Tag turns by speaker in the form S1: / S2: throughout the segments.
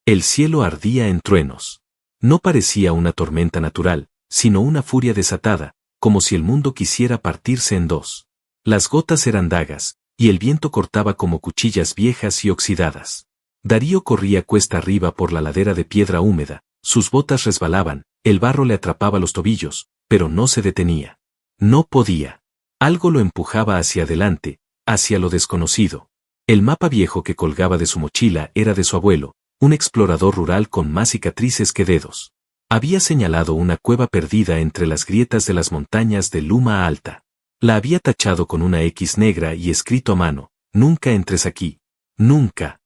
S1: El cielo ardía en truenos. No parecía una tormenta natural, sino una furia desatada, como si el mundo quisiera partirse en dos. Las gotas eran dagas, y el viento cortaba como cuchillas viejas y oxidadas. Darío corría cuesta arriba por la ladera de piedra húmeda, sus botas resbalaban, el barro le atrapaba los tobillos, pero no se detenía. No podía. Algo lo empujaba hacia adelante, hacia lo desconocido. El mapa viejo que colgaba de su mochila era de su abuelo, un explorador rural con más cicatrices que dedos. Había señalado una cueva perdida entre las grietas de las montañas de Luma Alta. La había tachado con una X negra y escrito a mano: nunca entres aquí. Nunca.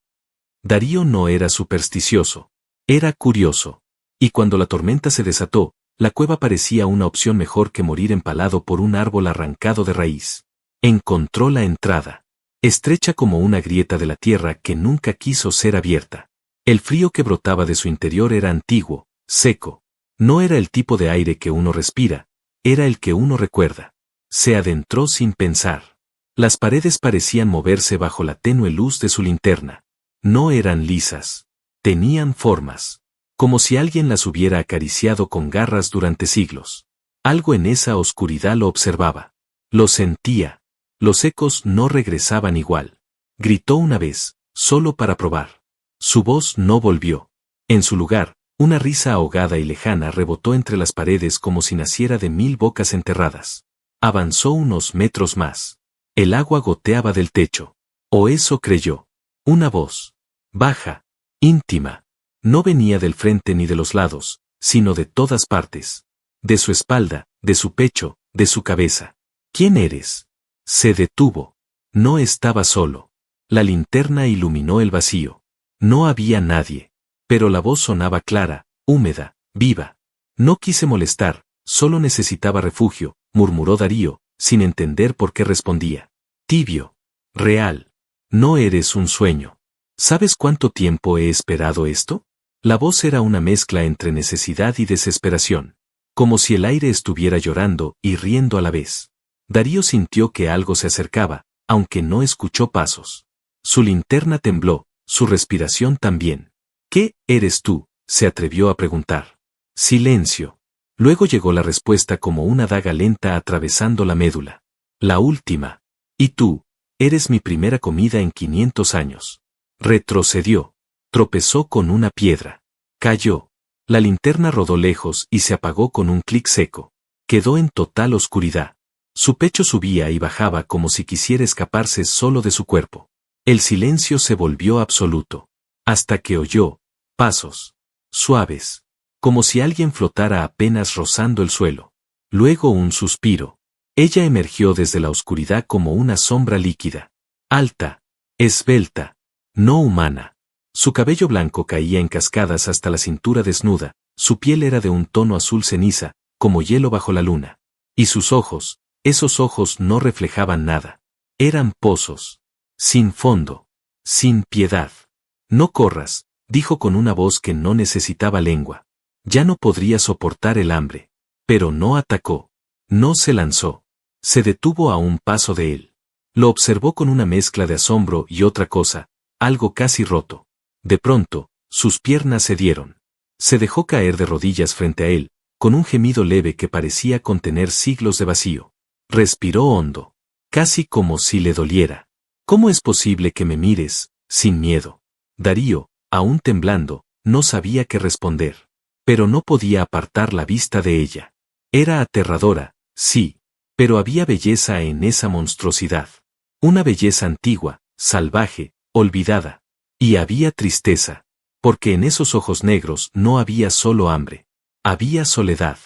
S1: Darío no era supersticioso. Era curioso. Y cuando la tormenta se desató, la cueva parecía una opción mejor que morir empalado por un árbol arrancado de raíz. Encontró la entrada. Estrecha como una grieta de la tierra que nunca quiso ser abierta. El frío que brotaba de su interior era antiguo, seco. No era el tipo de aire que uno respira, era el que uno recuerda. Se adentró sin pensar. Las paredes parecían moverse bajo la tenue luz de su linterna. No eran lisas. Tenían formas. Como si alguien las hubiera acariciado con garras durante siglos. Algo en esa oscuridad lo observaba. Lo sentía. Los ecos no regresaban igual. Gritó una vez, solo para probar. Su voz no volvió. En su lugar, una risa ahogada y lejana rebotó entre las paredes como si naciera de 1000 bocas enterradas. Avanzó unos metros más. El agua goteaba del techo. O eso creyó. Una voz. Baja. Íntima. No venía del frente ni de los lados, sino de todas partes. De su espalda, de su pecho, de su cabeza. ¿Quién eres? Se detuvo. No estaba solo. La linterna iluminó el vacío. No había nadie. Pero la voz sonaba clara, húmeda, viva. No quise molestar, solo necesitaba refugio, murmuró Darío, sin entender por qué respondía. Tibio. Real. No eres un sueño. ¿Sabes cuánto tiempo he esperado esto? La voz era una mezcla entre necesidad y desesperación. Como si el aire estuviera llorando y riendo a la vez. Darío sintió que algo se acercaba, aunque no escuchó pasos. Su linterna tembló, su respiración también. ¿Qué eres tú?, se atrevió a preguntar. Silencio. Luego llegó la respuesta como una daga lenta atravesando la médula. La última. Y tú, eres mi primera comida en 500 años. Retrocedió. Tropezó con una piedra. Cayó. La linterna rodó lejos y se apagó con un clic seco. Quedó en total oscuridad. Su pecho subía y bajaba como si quisiera escaparse solo de su cuerpo. El silencio se volvió absoluto. Hasta que oyó pasos. Suaves. Como si alguien flotara apenas rozando el suelo. Luego un suspiro. Ella emergió desde la oscuridad como una sombra líquida. Alta. Esbelta. No humana. Su cabello blanco caía en cascadas hasta la cintura desnuda, su piel era de un tono azul ceniza, como hielo bajo la luna. Y sus ojos, esos ojos no reflejaban nada. Eran pozos. Sin fondo. Sin piedad. No corras, dijo con una voz que no necesitaba lengua. Ya no podría soportar el hambre. Pero no atacó. No se lanzó. Se detuvo a un paso de él. Lo observó con una mezcla de asombro y otra cosa, algo casi roto. De pronto, sus piernas cedieron. Se dejó caer de rodillas frente a él, con un gemido leve que parecía contener siglos de vacío. Respiró hondo. Casi como si le doliera. ¿Cómo es posible que me mires, sin miedo? Darío, aún temblando, no sabía qué responder. Pero no podía apartar la vista de ella. Era aterradora, sí, pero había belleza en esa monstruosidad. Una belleza antigua, salvaje, olvidada. Y había tristeza. Porque en esos ojos negros no había solo hambre. Había soledad.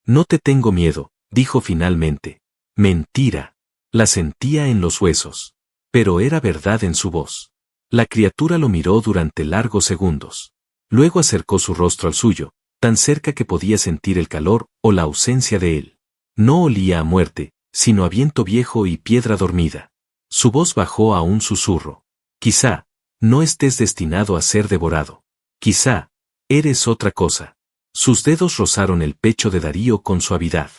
S1: No te tengo miedo, dijo finalmente. Mentira. La sentía en los huesos. Pero era verdad en su voz. La criatura lo miró durante largos segundos. Luego acercó su rostro al suyo, tan cerca que podía sentir el calor o la ausencia de él. No olía a muerte, sino a viento viejo y piedra dormida. Su voz bajó a un susurro. Quizá no estés destinado a ser devorado. Quizá eres otra cosa. Sus dedos rozaron el pecho de Darío con suavidad.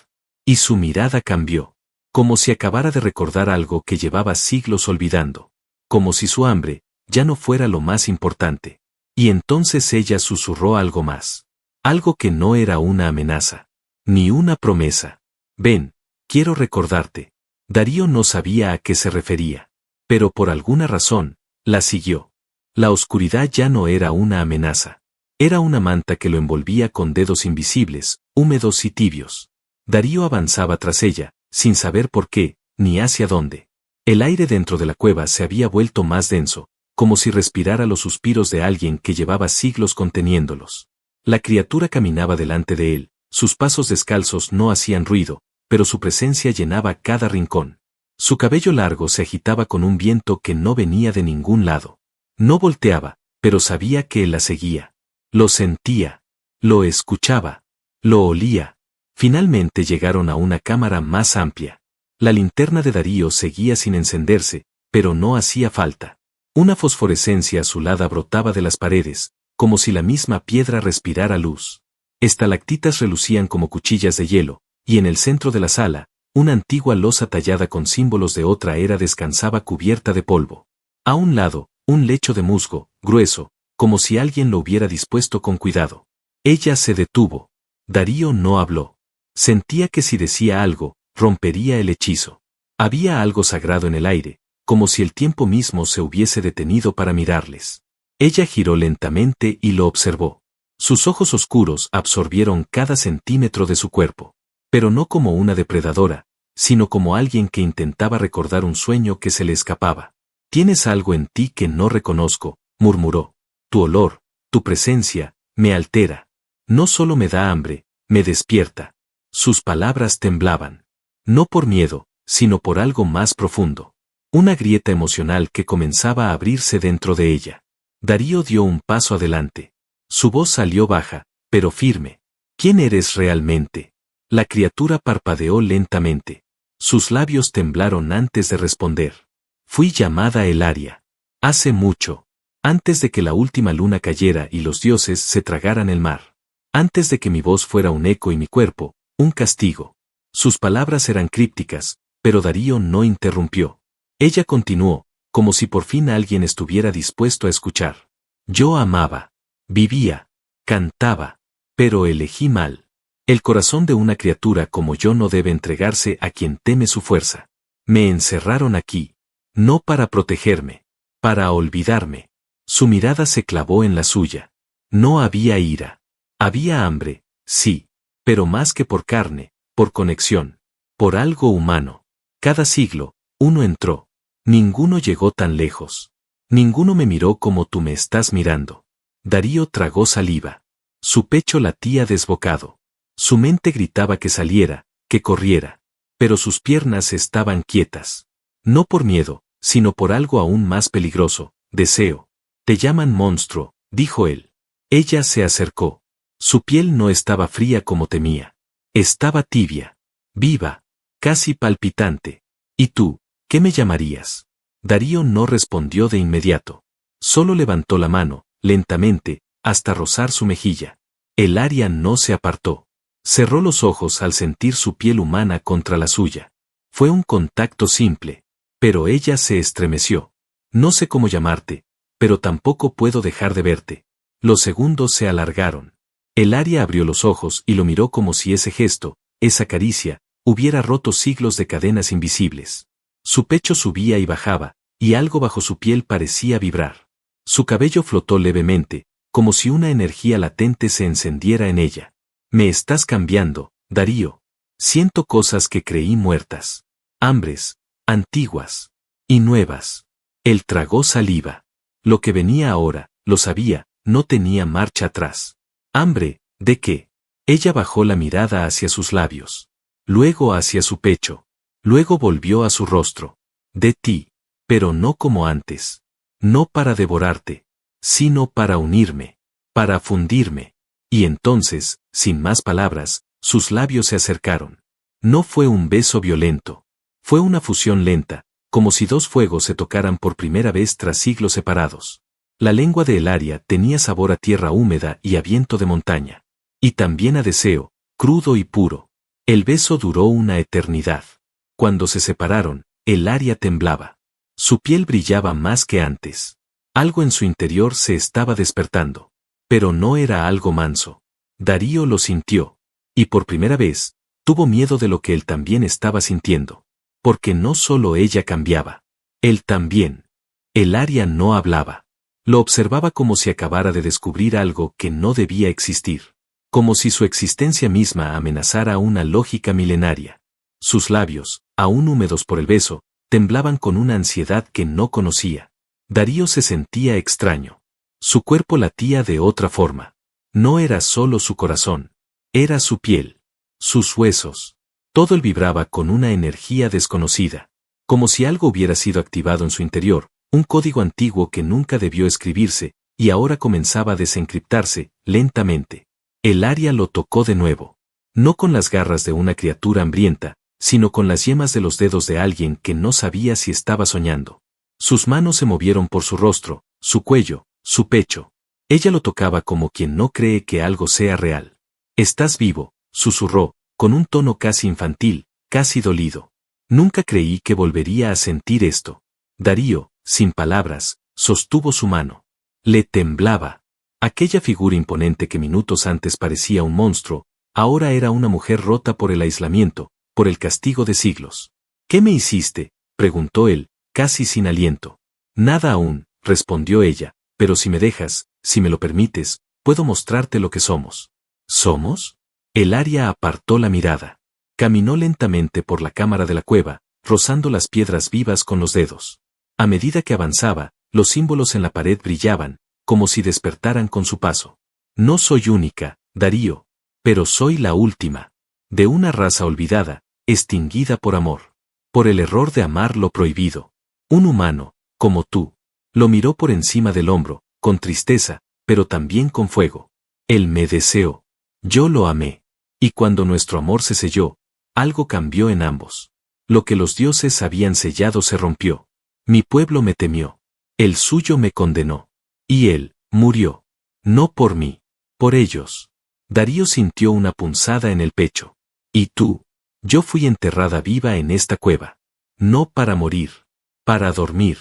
S1: Y su mirada cambió. Como si acabara de recordar algo que llevaba siglos olvidando. Como si su hambre ya no fuera lo más importante. Y entonces ella susurró algo más. Algo que no era una amenaza. Ni una promesa. Ven, quiero recordarte. Darío no sabía a qué se refería. Pero por alguna razón, la siguió. La oscuridad ya no era una amenaza. Era una manta que lo envolvía con dedos invisibles, húmedos y tibios. Darío avanzaba tras ella, sin saber por qué, ni hacia dónde. El aire dentro de la cueva se había vuelto más denso, como si respirara los suspiros de alguien que llevaba siglos conteniéndolos. La criatura caminaba delante de él, sus pasos descalzos no hacían ruido, pero su presencia llenaba cada rincón. Su cabello largo se agitaba con un viento que no venía de ningún lado. No volteaba, pero sabía que él la seguía. Lo sentía. Lo escuchaba. Lo olía. Finalmente llegaron a una cámara más amplia. La linterna de Darío seguía sin encenderse, pero no hacía falta. Una fosforescencia azulada brotaba de las paredes, como si la misma piedra respirara luz. Estalactitas relucían como cuchillas de hielo, y en el centro de la sala, una antigua losa tallada con símbolos de otra era descansaba cubierta de polvo. A un lado, un lecho de musgo, grueso, como si alguien lo hubiera dispuesto con cuidado. Ella se detuvo. Darío no habló. Sentía que si decía algo, rompería el hechizo. Había algo sagrado en el aire, como si el tiempo mismo se hubiese detenido para mirarles. Ella giró lentamente y lo observó. Sus ojos oscuros absorbieron cada centímetro de su cuerpo. Pero no como una depredadora, sino como alguien que intentaba recordar un sueño que se le escapaba. «Tienes algo en ti que no reconozco», murmuró. «Tu olor, tu presencia, me altera. No solo me da hambre, me despierta». Sus palabras temblaban. No por miedo, sino por algo más profundo. Una grieta emocional que comenzaba a abrirse dentro de ella. Darío dio un paso adelante. Su voz salió baja, pero firme. «¿Quién eres realmente?». La criatura parpadeó lentamente. Sus labios temblaron antes de responder. «Fui llamada Elaria. Hace mucho. Antes de que la última luna cayera y los dioses se tragaran el mar. Antes de que mi voz fuera un eco y mi cuerpo, un castigo». Sus palabras eran crípticas, pero Darío no interrumpió. Ella continuó, como si por fin alguien estuviera dispuesto a escuchar. «Yo amaba. Vivía. Cantaba. Pero elegí mal. El corazón de una criatura como yo no debe entregarse a quien teme su fuerza. Me encerraron aquí. No para protegerme. Para olvidarme». Su mirada se clavó en la suya. No había ira. Había hambre, sí. Pero más que por carne, por conexión. Por algo humano. Cada siglo, uno entró. Ninguno llegó tan lejos. Ninguno me miró como tú me estás mirando. Darío tragó saliva. Su pecho latía desbocado. Su mente gritaba que saliera, que corriera. Pero sus piernas estaban quietas. No por miedo, sino por algo aún más peligroso, deseo. «Te llaman monstruo», dijo él. Ella se acercó. Su piel no estaba fría como temía. Estaba tibia. Viva. Casi palpitante. «¿Y tú, qué me llamarías?». Darío no respondió de inmediato. Solo levantó la mano, lentamente, hasta rozar su mejilla. Elaria no se apartó. Cerró los ojos al sentir su piel humana contra la suya. Fue un contacto simple. Pero ella se estremeció. «No sé cómo llamarte, pero tampoco puedo dejar de verte». Los segundos se alargaron. Elaria abrió los ojos y lo miró como si ese gesto, esa caricia, hubiera roto siglos de cadenas invisibles. Su pecho subía y bajaba, y algo bajo su piel parecía vibrar. Su cabello flotó levemente, como si una energía latente se encendiera en ella. «Me estás cambiando, Darío. Siento cosas que creí muertas. Hambres, antiguas. Y nuevas». Él tragó saliva. Lo que venía ahora, lo sabía, no tenía marcha atrás. «¿Hambre? ¿De qué?». Ella bajó la mirada hacia sus labios. Luego hacia su pecho. Luego volvió a su rostro. «De ti. Pero no como antes. No para devorarte. Sino para unirme. Para fundirme». Y entonces, sin más palabras, sus labios se acercaron. No fue un beso violento. Fue una fusión lenta, como si dos fuegos se tocaran por primera vez tras siglos separados. La lengua de Elaria tenía sabor a tierra húmeda y a viento de montaña. Y también a deseo, crudo y puro. El beso duró una eternidad. Cuando se separaron, Elaria temblaba. Su piel brillaba más que antes. Algo en su interior se estaba despertando. Pero no era algo manso. Darío lo sintió. Y por primera vez, tuvo miedo de lo que él también estaba sintiendo. Porque no solo ella cambiaba. Él también. El Aria no hablaba. Lo observaba como si acabara de descubrir algo que no debía existir. Como si su existencia misma amenazara una lógica milenaria. Sus labios, aún húmedos por el beso, temblaban con una ansiedad que no conocía. Darío se sentía extraño. Su cuerpo latía de otra forma. No era solo su corazón. Era su piel. Sus huesos. Todo él vibraba con una energía desconocida. Como si algo hubiera sido activado en su interior, un código antiguo que nunca debió escribirse, y ahora comenzaba a desencriptarse, lentamente. El Aria lo tocó de nuevo. No con las garras de una criatura hambrienta, sino con las yemas de los dedos de alguien que no sabía si estaba soñando. Sus manos se movieron por su rostro, su cuello, su pecho. Ella lo tocaba como quien no cree que algo sea real. «Estás vivo», susurró, con un tono casi infantil, casi dolido. Nunca creí que volvería a sentir esto. Darío, sin palabras, sostuvo su mano. Le temblaba. Aquella figura imponente que minutos antes parecía un monstruo, ahora era una mujer rota por el aislamiento, por el castigo de siglos. «¿Qué me hiciste?», preguntó él, casi sin aliento. «Nada aún», respondió ella, «pero si me dejas, si me lo permites, puedo mostrarte lo que somos». «¿Somos?». El Aria apartó la mirada. Caminó lentamente por la cámara de la cueva, rozando las piedras vivas con los dedos. A medida que avanzaba, los símbolos en la pared brillaban, como si despertaran con su paso. «No soy única, Darío, pero soy la última. De una raza olvidada, extinguida por amor. Por el error de amar lo prohibido. Un humano, como tú». Lo miró por encima del hombro, con tristeza, pero también con fuego. «Él me deseó. Yo lo amé. Y cuando nuestro amor se selló, algo cambió en ambos. Lo que los dioses habían sellado se rompió. Mi pueblo me temió. El suyo me condenó. Y él murió. No por mí. Por ellos». Darío sintió una punzada en el pecho. «¿Y tú?». «Yo fui enterrada viva en esta cueva. No para morir. Para dormir.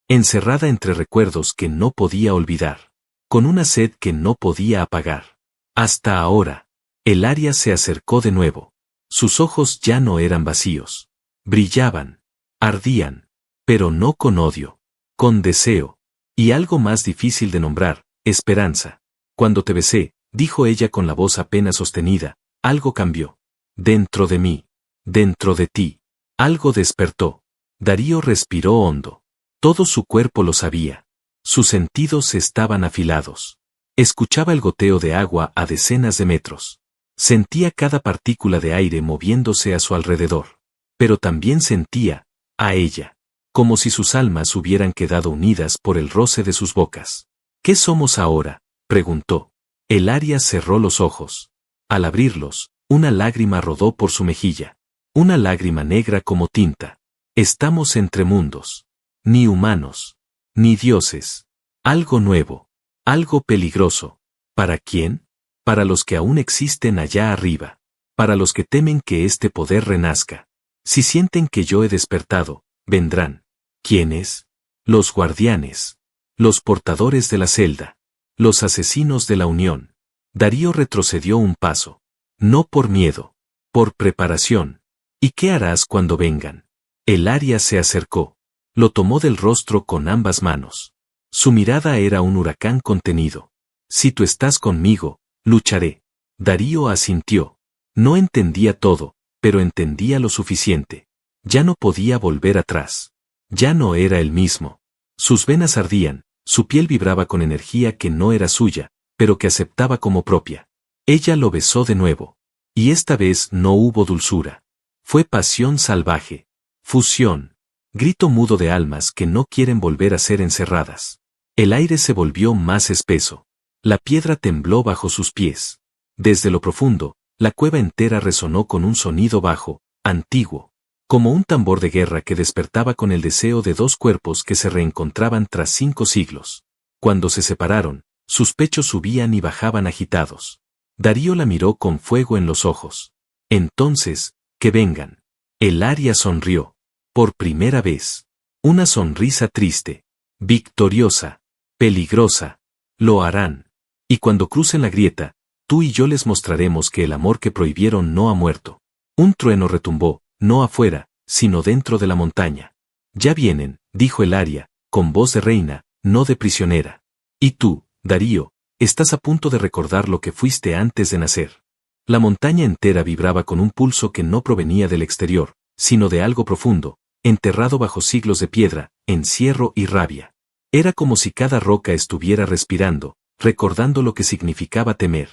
S1: Encerrada entre recuerdos que no podía olvidar. Con una sed que no podía apagar. Hasta ahora». El Aria se acercó de nuevo. Sus ojos ya no eran vacíos. Brillaban. Ardían. Pero no con odio. Con deseo. Y algo más difícil de nombrar, esperanza. «Cuando te besé», dijo ella con la voz apenas sostenida, «algo cambió. Dentro de mí. Dentro de ti. Algo despertó». Darío respiró hondo. Todo su cuerpo lo sabía. Sus sentidos estaban afilados. Escuchaba el goteo de agua a decenas de metros. Sentía cada partícula de aire moviéndose a su alrededor. Pero también sentía, a ella, como si sus almas hubieran quedado unidas por el roce de sus bocas. «¿Qué somos ahora?», preguntó. El Aria cerró los ojos. Al abrirlos, una lágrima rodó por su mejilla. Una lágrima negra como tinta. «Estamos entre mundos. Ni humanos. Ni dioses. Algo nuevo. Algo peligroso. ¿Para quién? Para los que aún existen allá arriba. Para los que temen que este poder renazca. Si sienten que yo he despertado, vendrán». ¿Quiénes? Los guardianes. Los portadores de la celda. Los asesinos de la unión. Darío retrocedió un paso. No por miedo. Por preparación. «¿Y qué harás cuando vengan?». El Aria se acercó. Lo tomó del rostro con ambas manos. Su mirada era un huracán contenido. «Si tú estás conmigo, lucharé». Darío asintió. No entendía todo, pero entendía lo suficiente. Ya no podía volver atrás. Ya no era el mismo. Sus venas ardían, su piel vibraba con energía que no era suya, pero que aceptaba como propia. Ella lo besó de nuevo. Y esta vez no hubo dulzura. Fue pasión salvaje. Fusión. Grito mudo de almas que no quieren volver a ser encerradas. El aire se volvió más espeso. La piedra tembló bajo sus pies. Desde lo profundo, la cueva entera resonó con un sonido bajo, antiguo, como un tambor de guerra que despertaba con el deseo de dos cuerpos que se reencontraban tras 5 siglos. Cuando se separaron, sus pechos subían y bajaban agitados. Darío la miró con fuego en los ojos. «Entonces, que vengan». El Aria sonrió. Por primera vez. Una sonrisa triste. Victoriosa. Peligrosa. Lo harán. Y cuando crucen la grieta, tú y yo les mostraremos que el amor que prohibieron no ha muerto. Un trueno retumbó, no afuera, sino dentro de la montaña. Ya vienen, dijo el Aria, con voz de reina, no de prisionera. Y tú, Darío, estás a punto de recordar lo que fuiste antes de nacer. La montaña entera vibraba con un pulso que no provenía del exterior, sino de algo profundo, enterrado bajo siglos de piedra, encierro y rabia. Era como si cada roca estuviera respirando, recordando lo que significaba temer.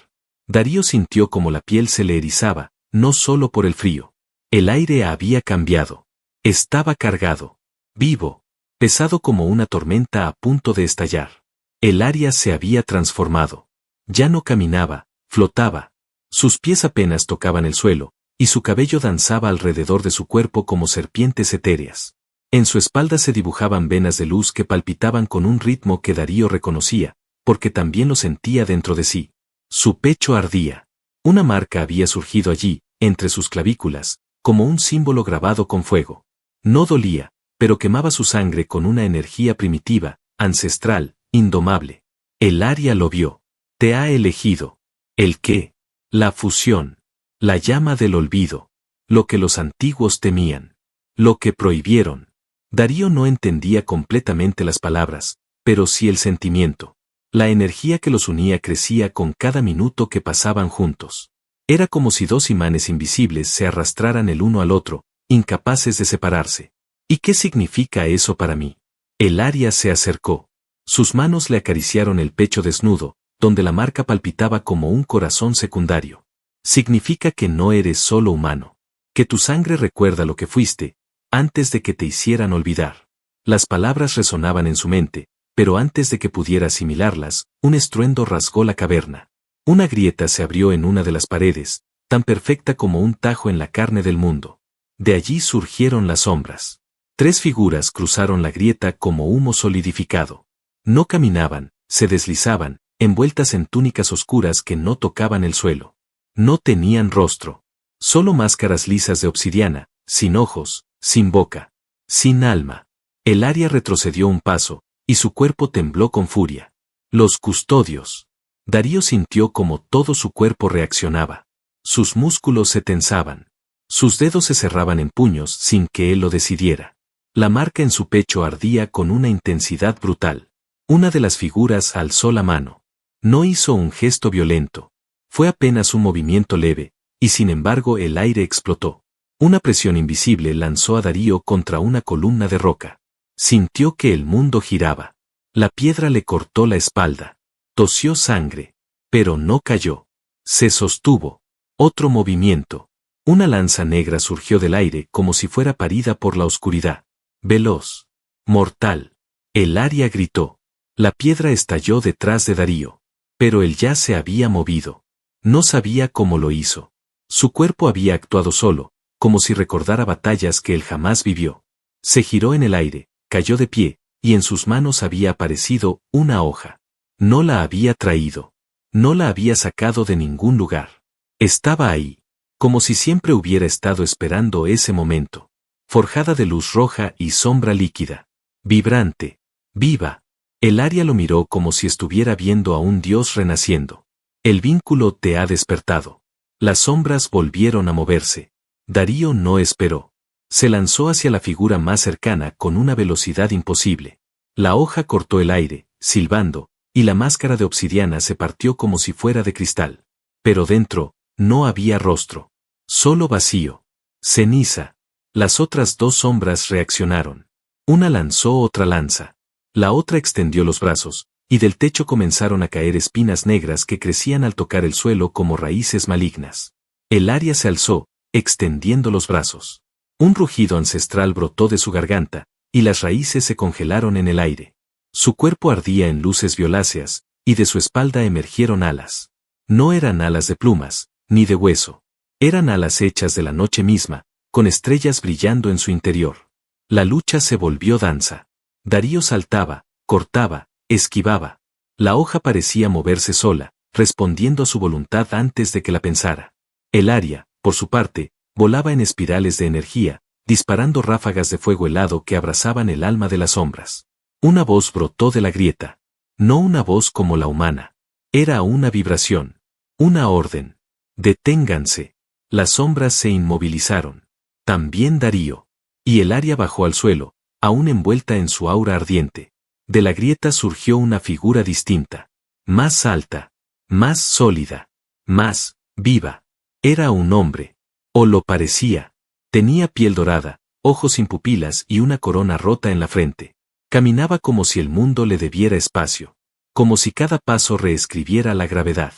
S1: Darío sintió como la piel se le erizaba, no solo por el frío. El aire había cambiado. Estaba cargado. Vivo. Pesado como una tormenta a punto de estallar. El Aria se había transformado. Ya no caminaba, flotaba. Sus pies apenas tocaban el suelo, y su cabello danzaba alrededor de su cuerpo como serpientes etéreas. En su espalda se dibujaban venas de luz que palpitaban con un ritmo que Darío reconocía, porque también lo sentía dentro de sí. Su pecho ardía. Una marca había surgido allí, entre sus clavículas, como un símbolo grabado con fuego. No dolía, pero quemaba su sangre con una energía primitiva, ancestral, indomable. El Aria lo vio. Te ha elegido. ¿El qué? La fusión. La llama del olvido. Lo que los antiguos temían. Lo que prohibieron. Darío no entendía completamente las palabras, pero sí el sentimiento. La energía que los unía crecía con cada minuto que pasaban juntos. Era como si dos imanes invisibles se arrastraran el uno al otro, incapaces de separarse. ¿Y qué significa eso para mí? El Aria se acercó. Sus manos le acariciaron el pecho desnudo, donde la marca palpitaba como un corazón secundario. Significa que no eres solo humano. Que tu sangre recuerda lo que fuiste, antes de que te hicieran olvidar. Las palabras resonaban en su mente, pero antes de que pudiera asimilarlas, un estruendo rasgó la caverna. Una grieta se abrió en una de las paredes, tan perfecta como un tajo en la carne del mundo. De allí surgieron las sombras. 3 figuras cruzaron la grieta como humo solidificado. No caminaban, se deslizaban, envueltas en túnicas oscuras que no tocaban el suelo. No tenían rostro. Solo máscaras lisas de obsidiana, sin ojos, sin boca, sin alma. El Aria retrocedió un paso, y su cuerpo tembló con furia. Los custodios. Darío sintió como todo su cuerpo reaccionaba. Sus músculos se tensaban. Sus dedos se cerraban en puños sin que él lo decidiera. La marca en su pecho ardía con una intensidad brutal. Una de las figuras alzó la mano. No hizo un gesto violento. Fue apenas un movimiento leve, y sin embargo el aire explotó. Una presión invisible lanzó a Darío contra una columna de roca. Sintió que el mundo giraba. La piedra le cortó la espalda. Tosió sangre. Pero no cayó. Se sostuvo. Otro movimiento. Una lanza negra surgió del aire como si fuera parida por la oscuridad. Veloz. Mortal. El Aria gritó. La piedra estalló detrás de Darío. Pero él ya se había movido. No sabía cómo lo hizo. Su cuerpo había actuado solo, como si recordara batallas que él jamás vivió. Se giró en el aire, cayó de pie, y en sus manos había aparecido una hoja. No la había traído. No la había sacado de ningún lugar. Estaba ahí, como si siempre hubiera estado esperando ese momento. Forjada de luz roja y sombra líquida. Vibrante. Viva. El Aria lo miró como si estuviera viendo a un dios renaciendo. El vínculo te ha despertado. Las sombras volvieron a moverse. Darío no esperó. Se lanzó hacia la figura más cercana con una velocidad imposible. La hoja cortó el aire, silbando, y la máscara de obsidiana se partió como si fuera de cristal. Pero dentro, no había rostro. Solo vacío. Ceniza. Las otras 2 sombras reaccionaron. Una lanzó otra lanza. La otra extendió los brazos, y del techo comenzaron a caer espinas negras que crecían al tocar el suelo como raíces malignas. El Aria se alzó, extendiendo los brazos. Un rugido ancestral brotó de su garganta, y las raíces se congelaron en el aire. Su cuerpo ardía en luces violáceas, y de su espalda emergieron alas. No eran alas de plumas, ni de hueso. Eran alas hechas de la noche misma, con estrellas brillando en su interior. La lucha se volvió danza. Darío saltaba, cortaba, esquivaba. La hoja parecía moverse sola, respondiendo a su voluntad antes de que la pensara. El Aria, por su parte, volaba en espirales de energía, disparando ráfagas de fuego helado que abrazaban el alma de las sombras. Una voz brotó de la grieta. No una voz como la humana. Era una vibración. Una orden. Deténganse. Las sombras se inmovilizaron. También Darío. Y el área bajó al suelo, aún envuelta en su aura ardiente. De la grieta surgió una figura distinta. Más alta. Más sólida. Más viva. Era un hombre. O lo parecía. Tenía piel dorada, ojos sin pupilas y una corona rota en la frente. Caminaba como si el mundo le debiera espacio. Como si cada paso reescribiera la gravedad.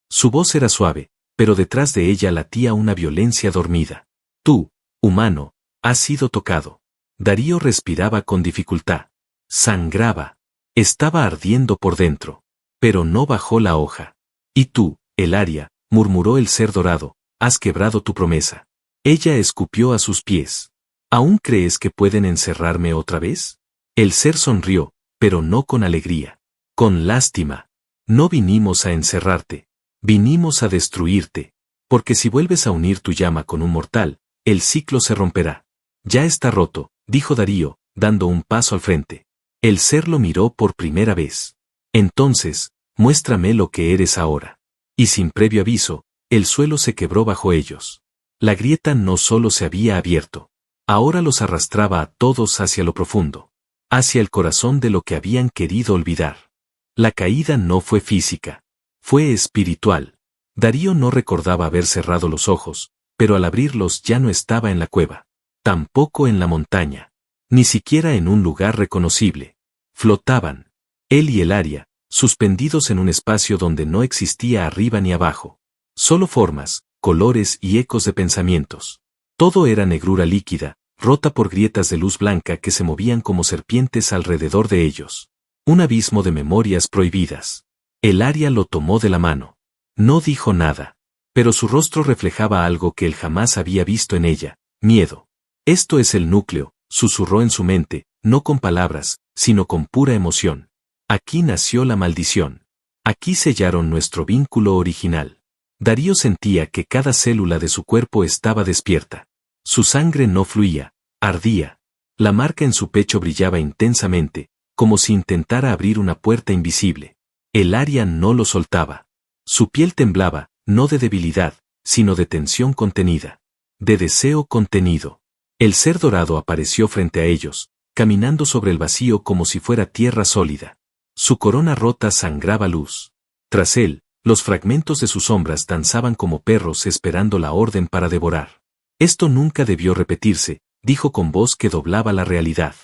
S1: Su voz era suave, pero detrás de ella latía una violencia dormida. Tú, humano, has sido tocado. Darío respiraba con dificultad. Sangraba. Estaba ardiendo por dentro. Pero no bajó la hoja. Y tú, Elaria, murmuró el ser dorado, has quebrado tu promesa. Ella escupió a sus pies. ¿Aún crees que pueden encerrarme otra vez? El ser sonrió, pero no con alegría. Con lástima. No vinimos a encerrarte. Vinimos a destruirte. Porque si vuelves a unir tu llama con un mortal, el ciclo se romperá. Ya está roto, dijo Darío, dando un paso al frente. El ser lo miró por primera vez. Entonces, muéstrame lo que eres ahora. Y sin previo aviso, el suelo se quebró bajo ellos. La grieta no solo se había abierto. Ahora los arrastraba a todos hacia lo profundo. Hacia el corazón de lo que habían querido olvidar. La caída no fue física. Fue espiritual. Darío no recordaba haber cerrado los ojos, pero al abrirlos ya no estaba en la cueva. Tampoco en la montaña. Ni siquiera en un lugar reconocible. Flotaban. Él y Elaria, suspendidos en un espacio donde no existía arriba ni abajo. Solo formas, colores y ecos de pensamientos. Todo era negrura líquida, rota por grietas de luz blanca que se movían como serpientes alrededor de ellos. Un abismo de memorias prohibidas. Elaria lo tomó de la mano. No dijo nada. Pero su rostro reflejaba algo que él jamás había visto en ella, miedo. Esto es el núcleo, susurró en su mente, no con palabras, sino con pura emoción. Aquí nació la maldición. Aquí sellaron nuestro vínculo original. Darío sentía que cada célula de su cuerpo estaba despierta. Su sangre no fluía, ardía. La marca en su pecho brillaba intensamente, como si intentara abrir una puerta invisible. Elaria no lo soltaba. Su piel temblaba, no de debilidad, sino de tensión contenida. De deseo contenido. El ser dorado apareció frente a ellos, caminando sobre el vacío como si fuera tierra sólida. Su corona rota sangraba luz. Tras él, los fragmentos de sus sombras danzaban como perros esperando la orden para devorar. Esto nunca debió repetirse, dijo con voz que doblaba la realidad.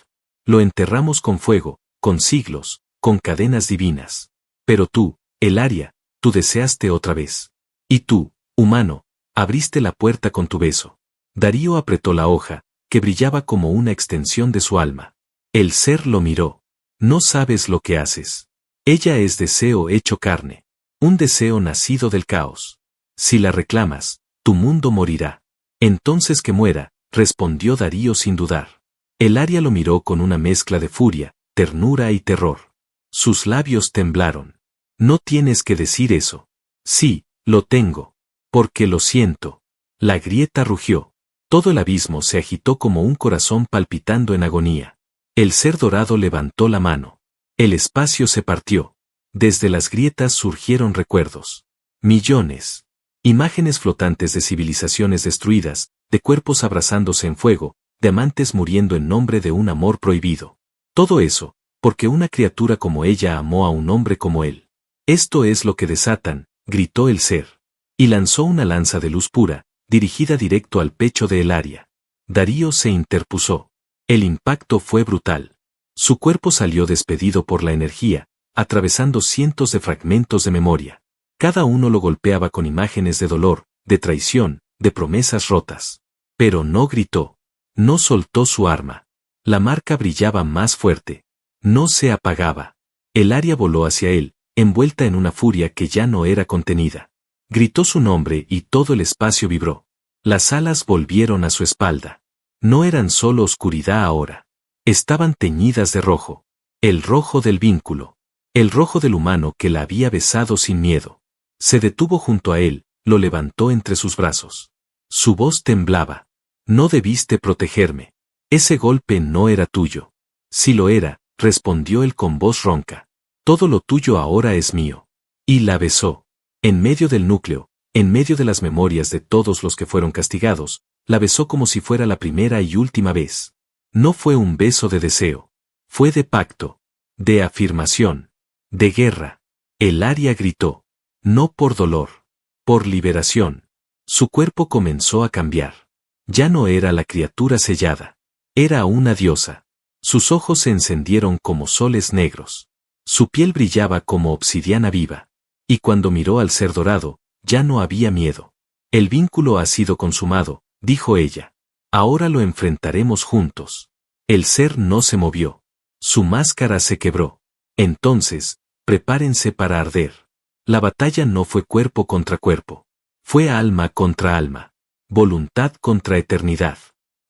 S1: Lo enterramos con fuego, con siglos, con cadenas divinas. Pero tú, Elaria, tú deseaste otra vez. Y tú, humano, abriste la puerta con tu beso. Darío apretó la hoja, que brillaba como una extensión de su alma. El ser lo miró. No sabes lo que haces. Ella es deseo hecho carne. Un deseo nacido del caos. Si la reclamas, tu mundo morirá. Entonces que muera, respondió Darío sin dudar. Elaria lo miró con una mezcla de furia, ternura y terror. Sus labios temblaron. No tienes que decir eso. Sí, lo tengo. Porque lo siento. La grieta rugió. Todo el abismo se agitó como un corazón palpitando en agonía. El ser dorado levantó la mano. El espacio se partió. Desde las grietas surgieron recuerdos. Millones. Imágenes flotantes de civilizaciones destruidas, de cuerpos abrazándose en fuego, de amantes muriendo en nombre de un amor prohibido. Todo eso, porque una criatura como ella amó a un hombre como él. Esto es lo que desatan, gritó el ser. Y lanzó una lanza de luz pura, dirigida directo al pecho de Elaria. Darío se interpuso. El impacto fue brutal. Su cuerpo salió despedido por la energía, atravesando cientos de fragmentos de memoria. Cada uno lo golpeaba con imágenes de dolor, de traición, de promesas rotas. Pero no gritó. No soltó su arma. La marca brillaba más fuerte. No se apagaba. Elaria voló hacia él, envuelta en una furia que ya no era contenida. Gritó su nombre y todo el espacio vibró. Las alas volvieron a su espalda. No eran solo oscuridad ahora. Estaban teñidas de rojo. El rojo del vínculo. El rojo del humano que la había besado sin miedo. Se detuvo junto a él, lo levantó entre sus brazos. Su voz temblaba. No debiste protegerme. Ese golpe no era tuyo. Si lo era, respondió él con voz ronca. Todo lo tuyo ahora es mío. Y la besó. En medio del núcleo, en medio de las memorias de todos los que fueron castigados, la besó como si fuera la primera y última vez. No fue un beso de deseo. Fue de pacto. De afirmación. De guerra. Elaria gritó. No por dolor. Por liberación. Su cuerpo comenzó a cambiar. Ya no era la criatura sellada. Era una diosa. Sus ojos se encendieron como soles negros. Su piel brillaba como obsidiana viva. Y cuando miró al ser dorado, ya no había miedo. El vínculo ha sido consumado, dijo ella. Ahora lo enfrentaremos juntos. El ser no se movió. Su máscara se quebró. Entonces, prepárense para arder. La batalla no fue cuerpo contra cuerpo. Fue alma contra alma. Voluntad contra eternidad.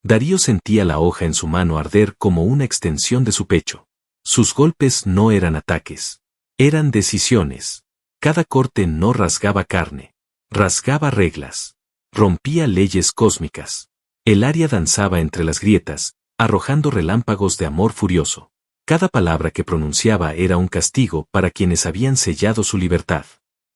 S1: Darío sentía la hoja en su mano arder como una extensión de su pecho. Sus golpes no eran ataques. Eran decisiones. Cada corte no rasgaba carne. Rasgaba reglas. Rompía leyes cósmicas. Elaria danzaba entre las grietas, arrojando relámpagos de amor furioso. Cada palabra que pronunciaba era un castigo para quienes habían sellado su libertad.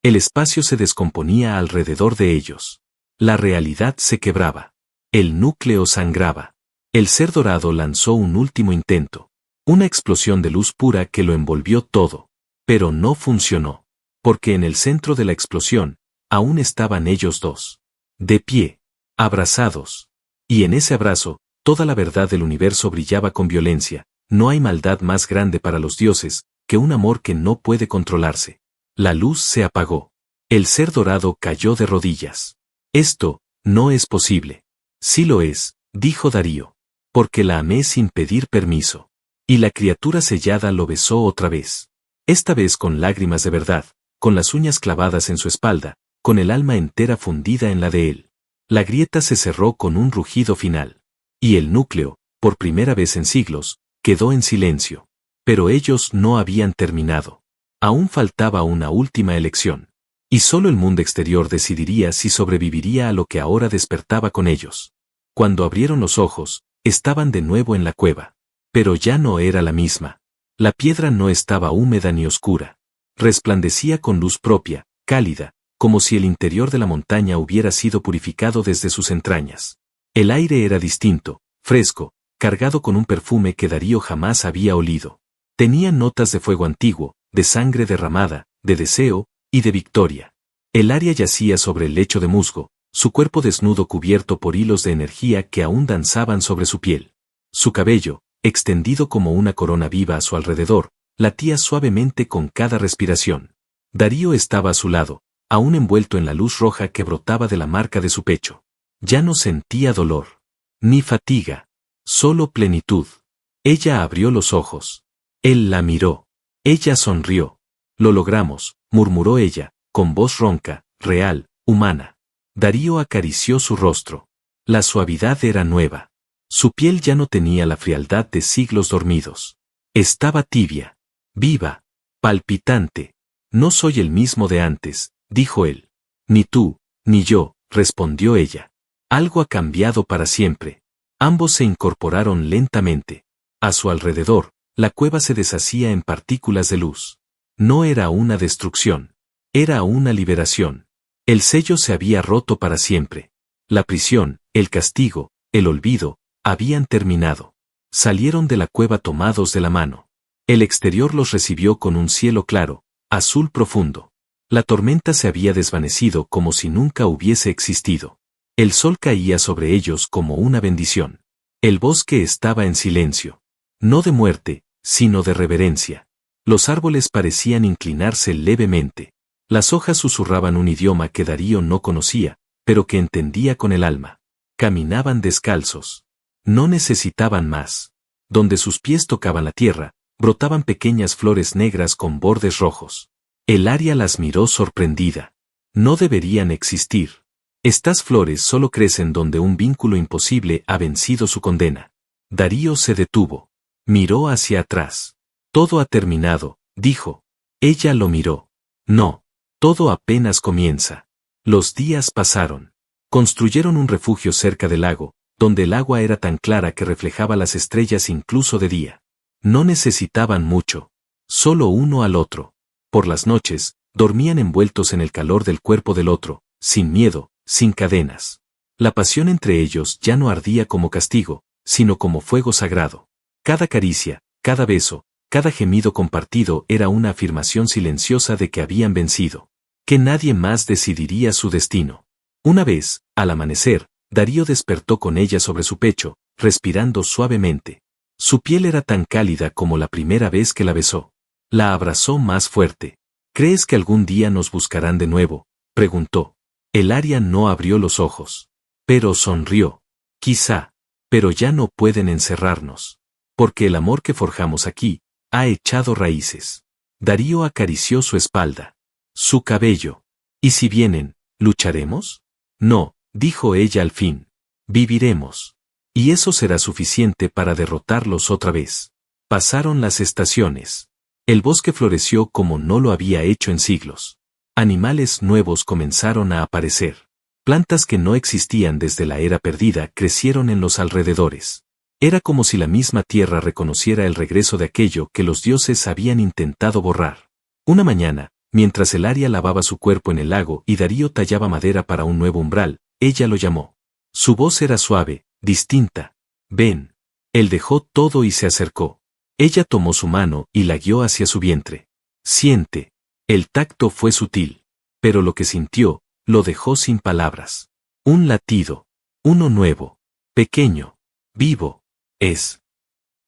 S1: El espacio se descomponía alrededor de ellos. La realidad se quebraba. El núcleo sangraba. El ser dorado lanzó un último intento. Una explosión de luz pura que lo envolvió todo. Pero no funcionó. Porque en el centro de la explosión, aún estaban ellos dos. De pie. Abrazados. Y en ese abrazo, toda la verdad del universo brillaba con violencia. No hay maldad más grande para los dioses, que un amor que no puede controlarse. La luz se apagó. El ser dorado cayó de rodillas. Esto, no es posible. Sí lo es, dijo Darío. Porque la amé sin pedir permiso. Y la criatura sellada lo besó otra vez. Esta vez con lágrimas de verdad, con las uñas clavadas en su espalda, con el alma entera fundida en la de él. La grieta se cerró con un rugido final. Y el núcleo, por primera vez en siglos, quedó en silencio. Pero ellos no habían terminado. Aún faltaba una última elección. Y solo el mundo exterior decidiría si sobreviviría a lo que ahora despertaba con ellos. Cuando abrieron los ojos, estaban de nuevo en la cueva. Pero ya no era la misma. La piedra no estaba húmeda ni oscura. Resplandecía con luz propia, cálida, como si el interior de la montaña hubiera sido purificado desde sus entrañas. El aire era distinto, fresco, cargado con un perfume que Darío jamás había olido. Tenía notas de fuego antiguo, de sangre derramada, de deseo y de victoria. Elaria yacía sobre el lecho de musgo, su cuerpo desnudo cubierto por hilos de energía que aún danzaban sobre su piel. Su cabello, extendido como una corona viva a su alrededor, latía suavemente con cada respiración. Darío estaba a su lado, aún envuelto en la luz roja que brotaba de la marca de su pecho. Ya no sentía dolor, ni fatiga, solo plenitud. Ella abrió los ojos. Él la miró. Ella sonrió. Lo logramos, murmuró ella, con voz ronca, real, humana. Darío acarició su rostro. La suavidad era nueva. Su piel ya no tenía la frialdad de siglos dormidos. Estaba tibia. Viva, palpitante. No soy el mismo de antes, dijo él. Ni tú, ni yo, respondió ella. Algo ha cambiado para siempre. Ambos se incorporaron lentamente. A su alrededor, la cueva se deshacía en partículas de luz. No era una destrucción. Era una liberación. El sello se había roto para siempre. La prisión, el castigo, el olvido, habían terminado. Salieron de la cueva tomados de la mano. El exterior los recibió con un cielo claro, azul profundo. La tormenta se había desvanecido como si nunca hubiese existido. El sol caía sobre ellos como una bendición. El bosque estaba en silencio. No de muerte, sino de reverencia. Los árboles parecían inclinarse levemente. Las hojas susurraban un idioma que Darío no conocía, pero que entendía con el alma. Caminaban descalzos. No necesitaban más. Donde sus pies tocaban la tierra, brotaban pequeñas flores negras con bordes rojos. Elaria las miró sorprendida. No deberían existir. Estas flores solo crecen donde un vínculo imposible ha vencido su condena. Darío se detuvo. Miró hacia atrás. Todo ha terminado, dijo. Ella lo miró. No. Todo apenas comienza. Los días pasaron. Construyeron un refugio cerca del lago, donde el agua era tan clara que reflejaba las estrellas incluso de día. No necesitaban mucho. solo uno al otro. Por las noches, dormían envueltos en el calor del cuerpo del otro, sin miedo, sin cadenas. La pasión entre ellos ya no ardía como castigo, sino como fuego sagrado. Cada caricia, cada beso, cada gemido compartido era una afirmación silenciosa de que habían vencido, que nadie más decidiría su destino. Una vez, al amanecer, Darío despertó con ella sobre su pecho, respirando suavemente. Su piel era tan cálida como la primera vez que la besó. La abrazó más fuerte. ¿Crees que algún día nos buscarán de nuevo?, preguntó. Elaria no abrió los ojos. Pero sonrió. Quizá. Pero ya no pueden encerrarnos. Porque el amor que forjamos aquí ha echado raíces. Darío acarició su espalda. Su cabello. ¿Y si vienen, lucharemos? No, dijo ella al fin. Viviremos. Y eso será suficiente para derrotarlos otra vez. Pasaron las estaciones. El bosque floreció como no lo había hecho en siglos. Animales nuevos comenzaron a aparecer. Plantas que no existían desde la era perdida crecieron en los alrededores. Era como si la misma tierra reconociera el regreso de aquello que los dioses habían intentado borrar. Una mañana, mientras Elaria lavaba su cuerpo en el lago y Darío tallaba madera para un nuevo umbral, ella lo llamó. Su voz era suave, distinta. Ven. Él dejó todo y se acercó. Ella tomó su mano y la guió hacia su vientre. Siente. El tacto fue sutil. Pero lo que sintió, lo dejó sin palabras. Un latido. Uno nuevo. Pequeño. Vivo. Es.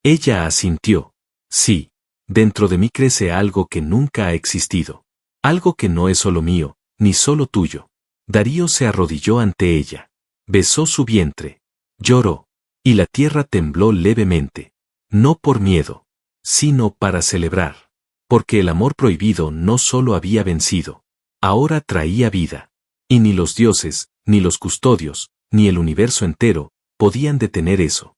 S1: Ella asintió. Sí. Dentro de mí crece algo que nunca ha existido. Algo que no es solo mío, ni solo tuyo. Darío se arrodilló ante ella. Besó su vientre. Lloró. Y la tierra tembló levemente. No por miedo, sino para celebrar. Porque el amor prohibido no solo había vencido. Ahora traía vida. Y ni los dioses, ni los custodios, ni el universo entero, podían detener eso.